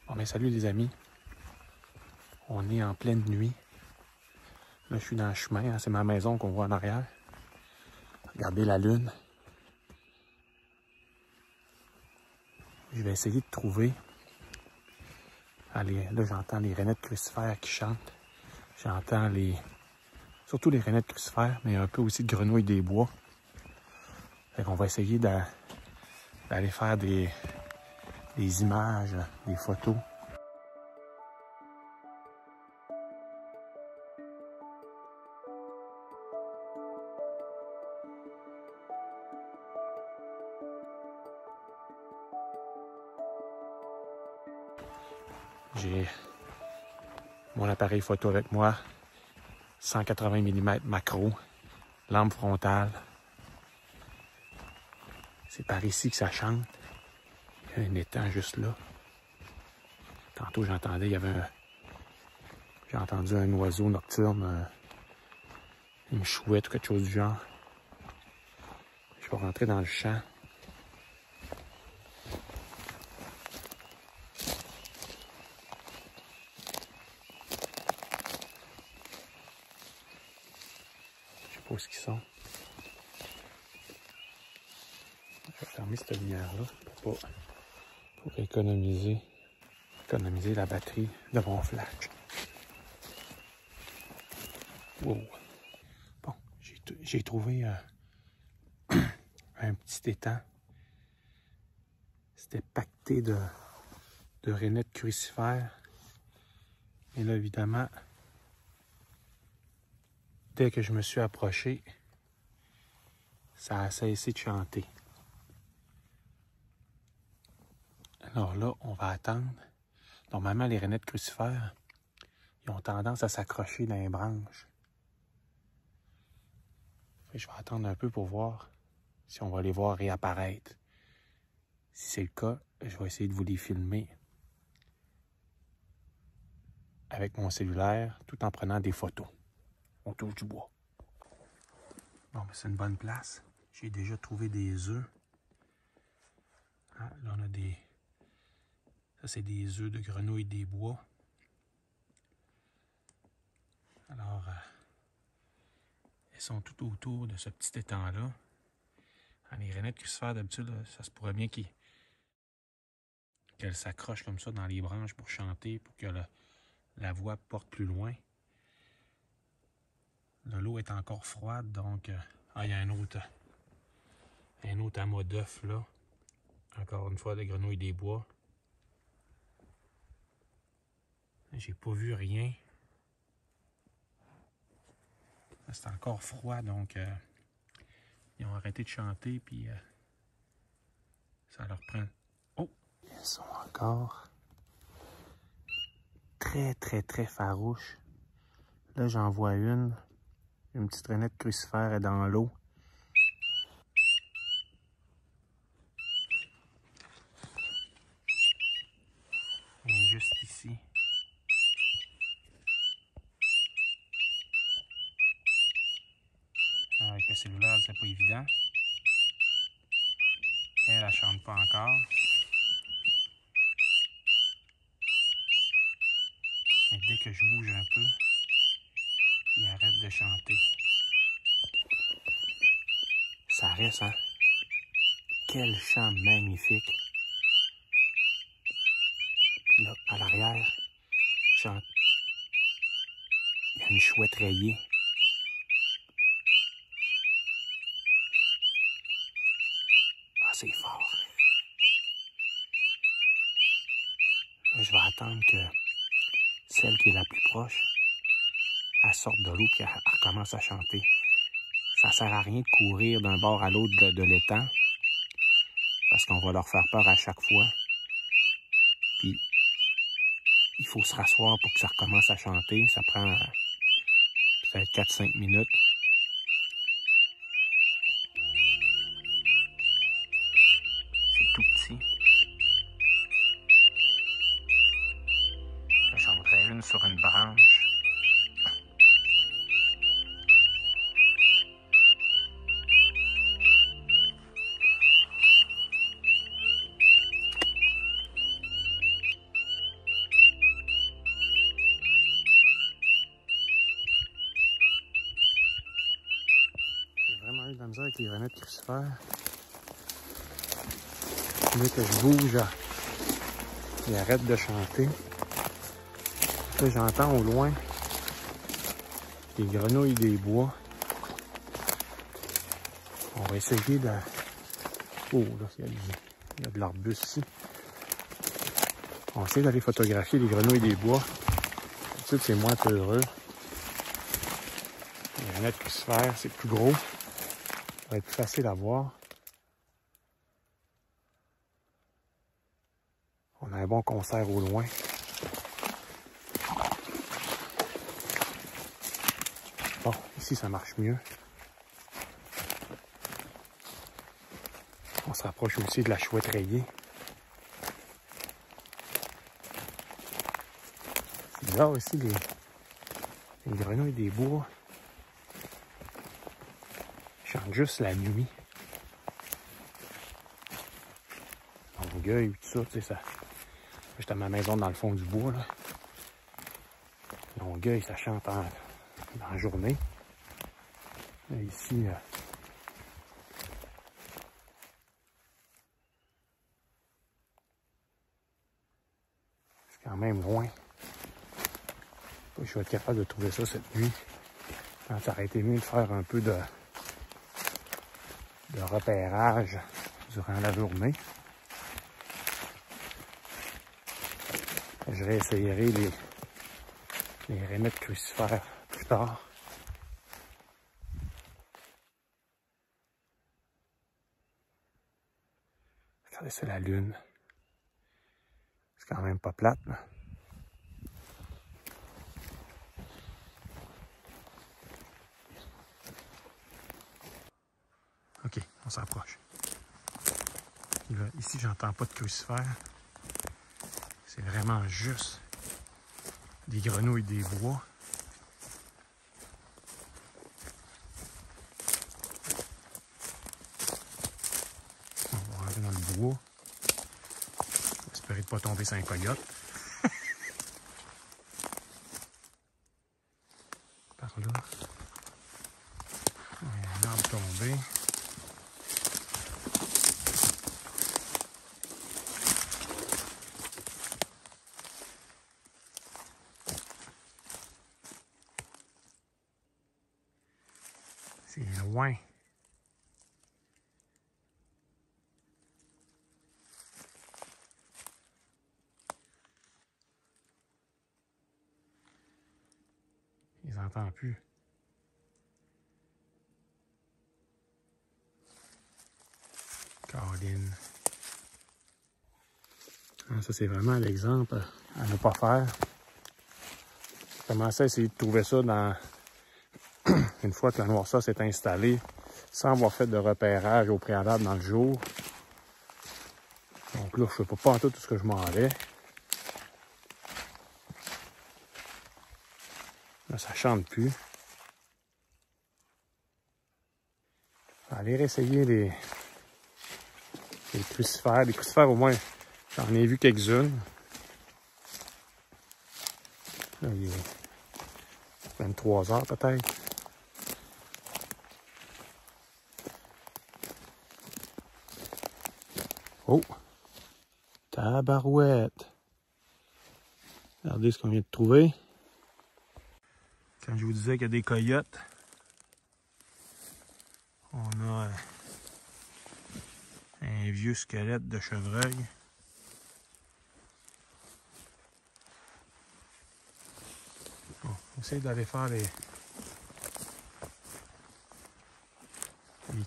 Bon, ben salut les amis. On est en pleine nuit. Là, je suis dans le chemin. Hein, c'est ma maison qu'on voit en arrière. Regardez la lune. Je vais essayer de trouver... Allez, là, j'entends les rainettes crucifères qui chantent. J'entends surtout les rainettes crucifères, mais un peu aussi de grenouilles des bois. Fait qu'on va essayer d'aller faire des images, des photos. J'ai mon appareil photo avec moi, 180 mm macro, lampe frontale. C'est par ici que ça chante. Il y a un étang juste là. Tantôt, j'entendais, j'ai entendu un oiseau nocturne, une chouette ou quelque chose du genre. Je vais rentrer dans le champ. Je sais pas où ils sont. Je vais fermer cette lumière-là pour économiser la batterie de mon flash. Wow. Bon, j'ai trouvé un petit étang. C'était pacté de rainettes crucifères. Et là, évidemment, dès que je me suis approché, ça a cessé de chanter. Alors là, on va attendre. Normalement, les rainettes crucifères, ils ont tendance à s'accrocher dans les branches. Et je vais attendre un peu pour voir si on va les voir réapparaître. Si c'est le cas, je vais essayer de vous les filmer avec mon cellulaire, tout en prenant des photos. On touche du bois. Bon, ben, c'est une bonne place. J'ai déjà trouvé des œufs. Ah, là, on a des... Ça, c'est des œufs de grenouilles des bois. Alors, elles sont tout autour de ce petit étang-là. Les rainettes crucifères, d'habitude, ça se pourrait bien qu'elles s'accrochent comme ça dans les branches pour chanter, pour que la voix porte plus loin. L'eau est encore froide, donc... il y a un autre amas d'œufs, là. Encore une fois, de grenouilles des bois. J'ai pas vu rien. C'est encore froid, donc ils ont arrêté de chanter, puis ça leur prend... Oh! Ils sont encore très, très, très farouches. Là, j'en vois une petite rainette crucifère est dans l'eau. Elle est juste ici. Avec le cellulaire, c'est pas évident. Elle chante pas encore. Mais dès que je bouge un peu, il arrête de chanter. Ça reste, hein? Quel chant magnifique! Puis là, à l'arrière, chante. Il y a une chouette rayée. Ah, c'est fort! Là, je vais attendre que celle qui est la plus proche, elle sorte de l'eau puis elle recommence à chanter. Ça sert à rien de courir d'un bord à l'autre de l'étang parce qu'on va leur faire peur à chaque fois. Puis, il faut se rasseoir pour que ça recommence à chanter. Ça prend peut-être 4-5 minutes. C'est tout petit. Là, j'en voudrais une sur une branche. misère avec les renettes crucifères. Dès que je bouge, ils arrêtent de chanter. Là, j'entends au loin les grenouilles des bois. On va essayer de... Oh, là, il y a de l'arbuste ici. On va essayer d'aller photographier les grenouilles des bois. D'habitude, c'est moins heureux. Les renettes crucifères, c'est plus gros. Ça va être plus facile à voir. On a un bon concert au loin. Bon, ici, ça marche mieux. On se rapproche aussi de la chouette rayée. Là aussi, les grenouilles des bois chantent juste la nuit. Longueuil, tout ça, tu sais, ça. J'étais à ma maison dans le fond du bois, là. Longueuil, ça chante dans la journée. Là, ici, c'est quand même loin. Je vais être capable de trouver ça cette nuit. Ça aurait été mieux de faire un peu de repérage durant la journée. Je réessayerai les renettes crucifères plus tard. Regardez, c'est la lune. C'est quand même pas plate, là. OK, on s'approche. Ici, j'entends pas de crucifères. C'est vraiment juste des grenouilles des bois. On va rentrer dans le bois. On va espérer de ne pas tomber sur un coyote. Par là. Il y a un arbre tombé. C'est loin. Ils n'entendent plus. Caroline. Ça, c'est vraiment l'exemple à ne pas faire. J'ai commencé à essayer de trouver ça dans... Une fois que la noirceur s'est installée, sans avoir fait de repérage au préalable dans le jour. Donc là, je ne sais pas en tout ce que je m'en vais. Là, ça chante plus. Je vais aller réessayer les crucifères. Les crucifères, au moins, j'en ai vu quelques-unes. Là, il est 23 heures peut-être. Oh! Tabarouette! Regardez ce qu'on vient de trouver. Quand je vous disais qu'il y a des coyotes, on a un vieux squelette de chevreuil. Bon, on essaye d'aller faire les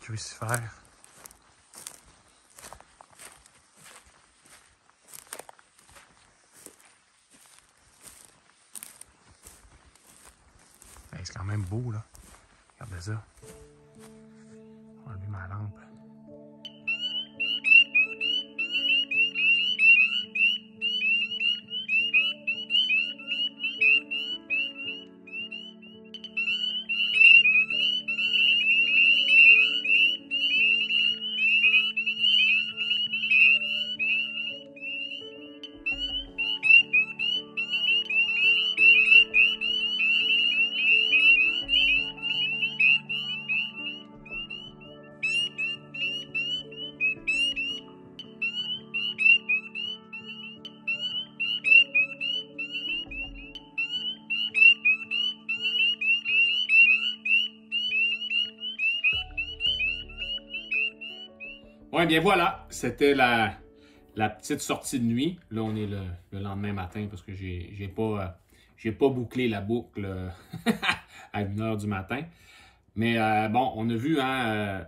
crucifères. Hey, c'est quand même beau, là. Regardez ça. On va enlever ma lampe. Ouais, bien voilà, c'était la petite sortie de nuit. Là, on est le lendemain matin parce que j'ai pas bouclé la boucle à 1 h du matin. Mais bon, on a vu, hein,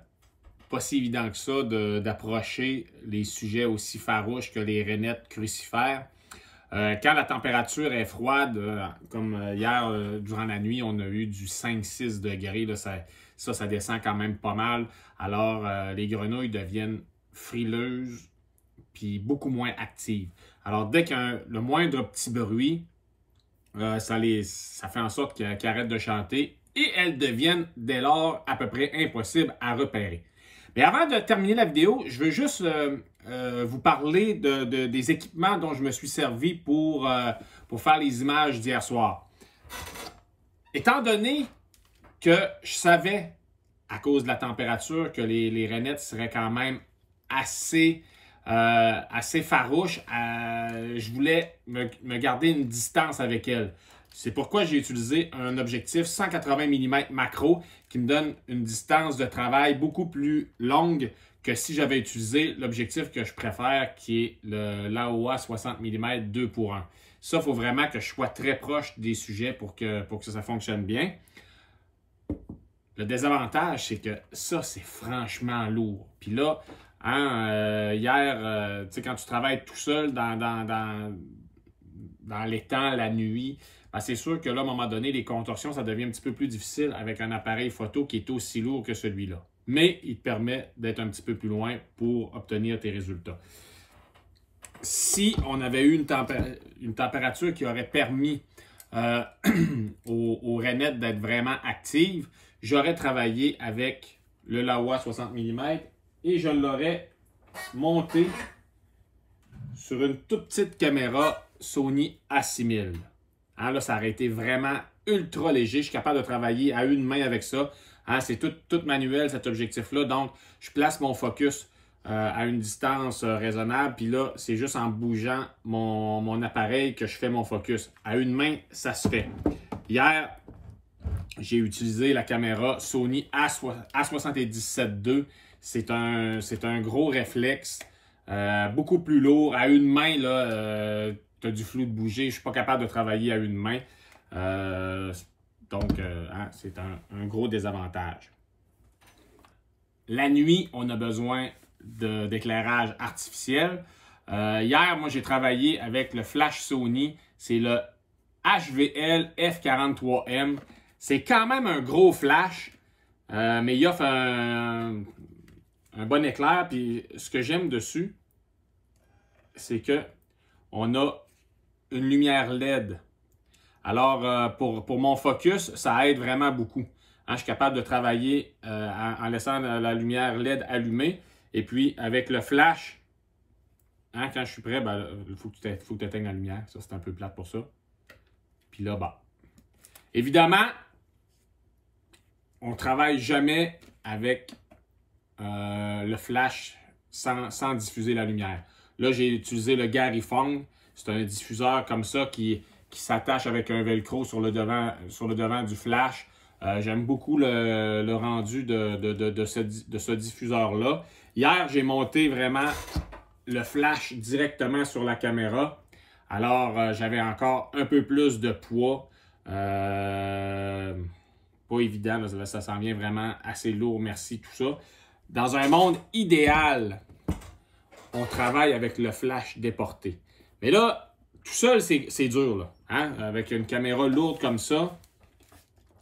pas si évident que ça d'approcher les sujets aussi farouches que les rainettes crucifères. Quand la température est froide, comme hier, durant la nuit, on a eu du 5-6 degrés. Là, ça descend quand même pas mal. Alors, les grenouilles deviennent frileuses puis beaucoup moins actives. Alors, dès qu'il y a le moindre petit bruit, ça fait en sorte qu'elles arrêtent de chanter et elles deviennent dès lors à peu près impossibles à repérer. Mais avant de terminer la vidéo, je veux juste vous parler des équipements dont je me suis servi pour faire les images d'hier soir. Étant donné que je savais, à cause de la température, que les rainettes seraient quand même assez farouches, je voulais me garder une distance avec elles. C'est pourquoi j'ai utilisé un objectif 180 mm macro qui me donne une distance de travail beaucoup plus longue que si j'avais utilisé l'objectif que je préfère, qui est l'AOA 60 mm 2:1. Ça, il faut vraiment que je sois très proche des sujets pour que ça fonctionne bien. Le désavantage, c'est que ça, c'est franchement lourd. Puis là, hein, hier, tu sais, quand tu travailles tout seul dans l'étang, la nuit, ben, c'est sûr que là, à un moment donné, les contorsions, ça devient un petit peu plus difficile avec un appareil photo qui est aussi lourd que celui-là. Mais il te permet d'être un petit peu plus loin pour obtenir tes résultats. Si on avait eu une température qui aurait permis aux rainettes d'être vraiment actives, j'aurais travaillé avec le Laowa 60 mm et je l'aurais monté sur une toute petite caméra Sony A6000. Hein, là, ça aurait été vraiment ultra léger. Je suis capable de travailler à une main avec ça. Hein, c'est tout manuel, cet objectif-là. Donc, je place mon focus à une distance raisonnable. Puis là, c'est juste en bougeant mon appareil que je fais mon focus. À une main, ça se fait. Hier, j'ai utilisé la caméra Sony A77 II. C'est un gros réflexe. Beaucoup plus lourd. À une main, là, tu as du flou de bouger. Je ne suis pas capable de travailler à une main. Donc, hein, c'est un gros désavantage. La nuit, on a besoin d'éclairage artificiel. Hier, moi, j'ai travaillé avec le flash Sony. C'est le HVL F43M. C'est quand même un gros flash, mais il offre un bon éclair. Puis ce que j'aime dessus, c'est que on a une lumière LED. Alors, pour mon focus, ça aide vraiment beaucoup. Hein, je suis capable de travailler en laissant la lumière LED allumée. Et puis, avec le flash, hein, quand je suis prêt, ben, il faut que tu éteignes la lumière. Ça, c'est un peu plate pour ça. Puis là, bah. Évidemment, on ne travaille jamais avec le flash sans diffuser la lumière. Là, j'ai utilisé le Garifong. C'est un diffuseur comme ça qui s'attache avec un velcro sur le devant du flash. J'aime beaucoup le rendu de ce diffuseur-là. Hier, j'ai monté vraiment le flash directement sur la caméra. Alors, j'avais encore un peu plus de poids. Pas évident, là, ça s'en vient vraiment assez lourd, merci, tout ça. Dans un monde idéal, on travaille avec le flash déporté. Mais là, tout seul, c'est dur, là. Hein? Avec une caméra lourde comme ça,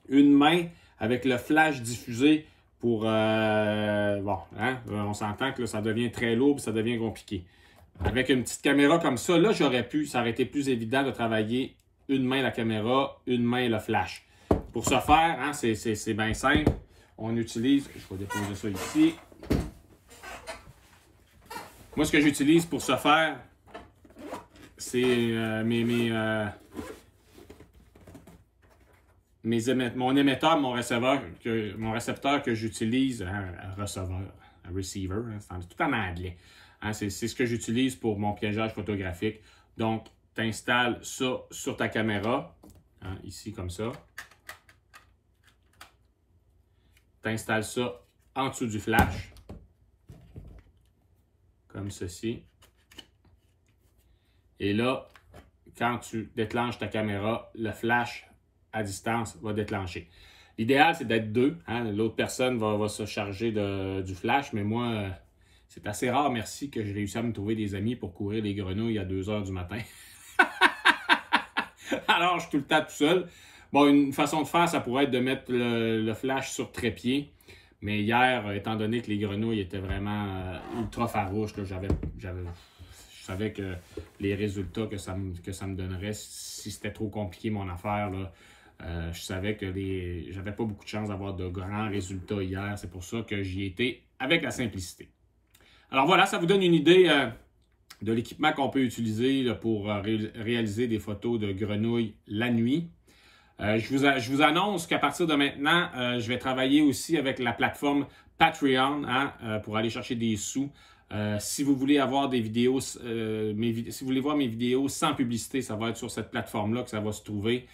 une main avec le flash diffusé pour... bon, hein? On s'entend que là, ça devient très lourd, ça devient compliqué. Avec une petite caméra comme ça, là, ça aurait été plus évident de travailler une main la caméra, une main le flash. Pour ce faire, hein, c'est bien simple. On utilise... Je vais déposer ça ici. Moi, ce que j'utilise pour ce faire, c'est mon émetteur, mon récepteur que j'utilise, receiver, hein, c'est tout en anglais. Hein, c'est ce que j'utilise pour mon piégeage photographique. Donc, tu installes ça sur ta caméra, hein, ici comme ça. Tu installes ça en dessous du flash. comme ceci. Et là, quand tu déclenches ta caméra, le flash à distance va déclencher. L'idéal, c'est d'être deux. Hein? L'autre personne va se charger du flash, mais moi, c'est assez rare, merci, que j'ai réussi à me trouver des amis pour courir les grenouilles à 2 h du matin. Alors, je suis tout le temps tout seul. Bon, une façon de faire, ça pourrait être de mettre le flash sur trépied. Mais hier, étant donné que les grenouilles étaient vraiment ultra farouches, là, je savais que les résultats que ça me donnerait, si c'était trop compliqué mon affaire, là, je savais que j'avais pas beaucoup de chance d'avoir de grands résultats hier. C'est pour ça que j'y étais avec la simplicité. Alors voilà, ça vous donne une idée de l'équipement qu'on peut utiliser là, pour réaliser des photos de grenouilles la nuit. Je vous annonce qu'à partir de maintenant, je vais travailler aussi avec la plateforme Patreon pour aller chercher des sous. Si vous voulez avoir des vidéos, si vous voulez voir mes vidéos sans publicité, ça va être sur cette plateforme-là que ça va se trouver.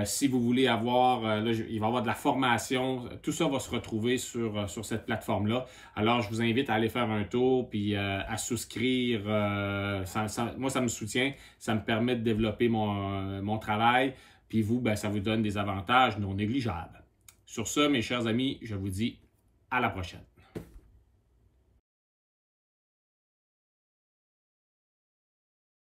Si vous voulez avoir, là, il va y avoir de la formation, tout ça va se retrouver sur cette plateforme-là. Alors, je vous invite à aller faire un tour puis à souscrire. Moi, ça me soutient, ça me permet de développer mon travail. Puis vous, ben, ça vous donne des avantages non négligeables. Sur ce, mes chers amis, je vous dis à la prochaine.